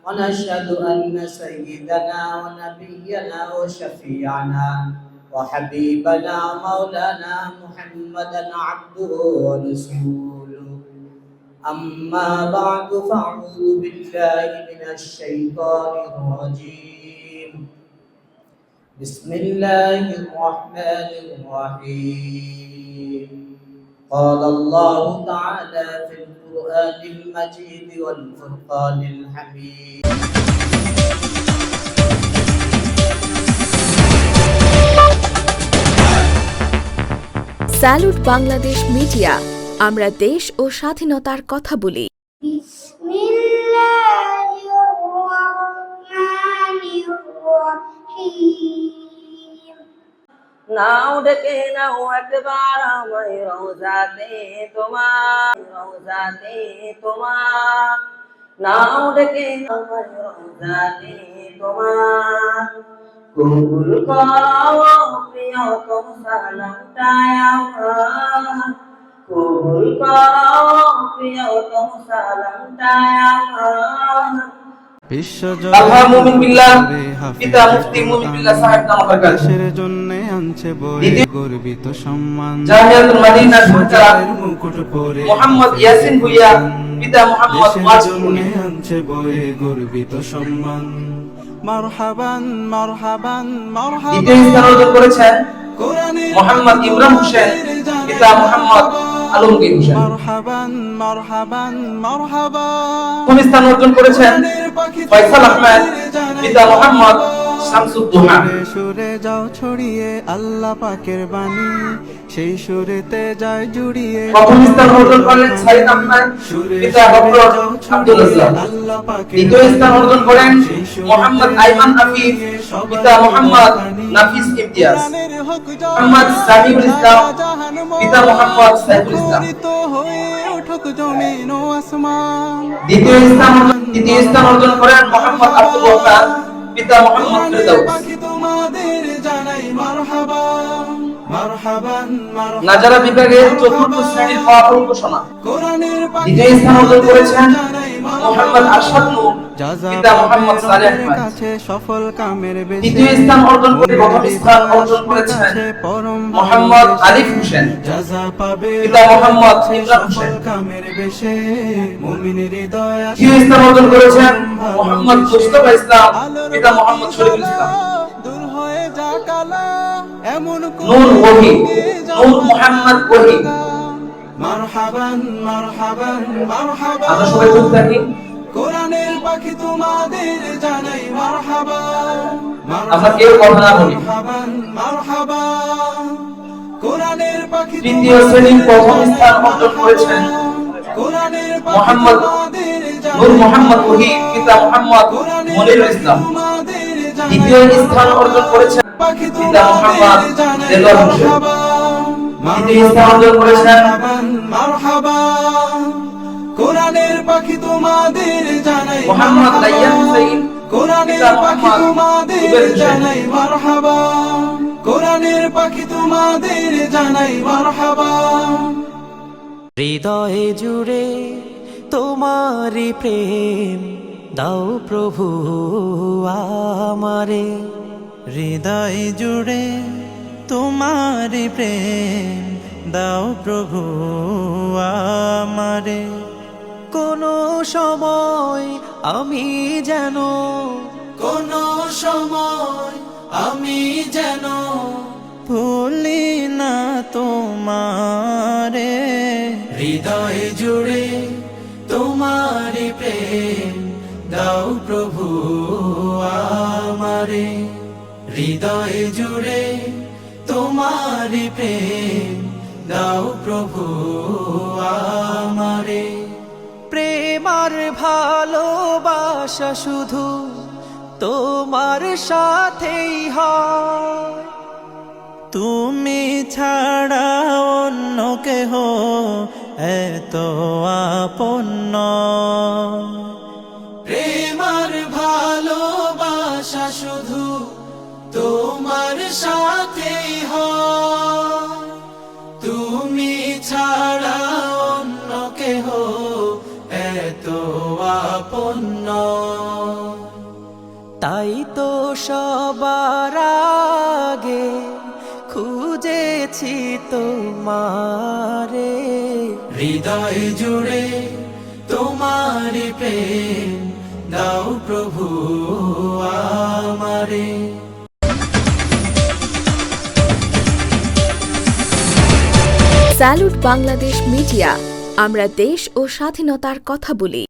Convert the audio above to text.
ونشهد أن سيدنا ونبينا وشفيعنا وحبيبنا مولانا محمدا عبده ورسوله. أما بعد فأعوذ بالله من الشيطان الرجيم. بسم الله الرحمن الرحيم. قال الله تعالى في القرآن المجيد والفرقان الحميد. Salute Bangladesh media, আমরা দেশ ও স্বাধীনতার কথা বলি। নাও ডেকে নাও একবার আমায় রওজাতে তোমার, রওজাতে তোমার। নাও ডেকে নাও আমায় রওজাতে তোমার। কবুল করো প্রিয়তম সালামটায় আমার, কবুল করো প্রিয়তম সালামটায় আমার। গর্বিত সম্মান মুকুট পরে মোহাম্মদ ইয়াসিন ভুইয়া পিতা মোহাম্মদ আনছে বয়ে গর্বিত সম্মান। মারহাবান মারহাবান মারহাবান। দ্বিতীয় স্থান অর্জন করেছেন মোহাম্মদ ইমরান হোসেন পিতা মোহাম্মদ আলমগীর হোসেন। মারহাবান মারহাবান মারহাবান। প্রথম স্থান অর্জন করেছেন ফয়সাল আহমেদ পিতা মোহাম্মদ শামসুদ্দোহা। সুরে যাও ছড়িয়ে আল্লাহ পাকের বাণী, সেই সুরেতে যায় জুড়িয়ে। প্রথম স্থান অর্জন করলেন সাইদ আহমেদ পিতা ডক্টর আব্দুল ইসলাম। দ্বিতীয় স্থান অর্জন করেন মোহাম্মদ আইমান আফিফ পিতা মোহাম্মদ নাফিস ইমতিয়াজ। মোহাম্মদ সামিউল ইসলাম পিতা মোহাম্মদ সাইফুল ইসলাম। দ্বিতীয় স্থান অর্জন করেন মোহাম্মদ আব্দুল ওয়াহাব পিতা মোহাম্মদ ফেরদৌস। নাজারা বিভাগের চতুর্থ শ্রেণীর ফলাফল ঘোষণা। দ্বিতীয় স্থান অর্জন করেছেন মোহাম্মদ আরশাদ নূর পিতা মোহাম্মদ সালেহ আহমেদ। সফল কামের তৃতীয় স্থান অর্জন করে প্রথম স্থান অর্জন করেছেন মোহাম্মদ আলিফ হোসেন পিতা মোহাম্মদ ইমরান হোসেন। তৃতীয় স্থান অর্জন করেছেন মোহাম্মদ মুস্তাফা ইসলাম পিতা মোহাম্মদ শরীফুল ইসলাম। নূর ওহী নূর মোহাম্মদ ওহী। মারহাবান মারহাবান মারহাবান। আমরা সবাই চুপ থাকি। কোরআনের পাখি তোমাদের জানাই মারহাবান, আমরা কেউ কথা না বলি। মারহাবান মারহাবান। কোরআনের পাখি তৃতীয় শ্রেণীর প্রথম স্থান অর্জন করেছেন মোহাম্মদ নূর মোহাম্মদ ওহী পিতা মোহাম্মদ মনিরুল ইসলাম। দ্বিতীয় স্থান অর্জন করেছেন পিতা মোহাম্মদ দেলোয়ার হোসেন। তৃতীয় স্থান অর্জন করেছেন মারহাবান। কোরআনের পাখি তোমাদের জানাই মোহাম্মদ লাইয়ান হুসাইন। কোরআনের পাখি তোমাদের জানাই মারহাবান, কোরআনের পাখি তোমাদের জানাই মারহাবান। হৃদয়ে জুড়ে তোমারই প্রেম দাও প্রভু আমারে, হৃদয়ে জুড়ে তোমারই প্রেম দাও প্রভু আমারে। কোনো সময় আমি যেন, কোনো সময় আমি যেন ভুলি না তোমারে, হৃদয়ে জুড়ে তোমারই প্রেম দাও প্রভু আমারে, হৃদয়ে জুড়ে তোমারই প্রেম দাও প্রভু আমারে। প্রেম আর ভালোবাসা শুধু তোমার সাথেই হয়, তুমি ছাড়া অন্য কেহ এত আপন নয়। প্রেম আর ভালোবাসা শুধু তোমার সাথেই হয়, তুমি ছাড়া অন্য কেহ এত আপন নয়। তাই তো সবার আগে খুঁজেছি তোমারে, হৃদয় জুড়ে তোমার প্রেম দাও প্রভু আমারে। স্যালুট বাংলাদেশ মিডিয়া, আমরা দেশ ও স্বাধীনতার কথা বলি।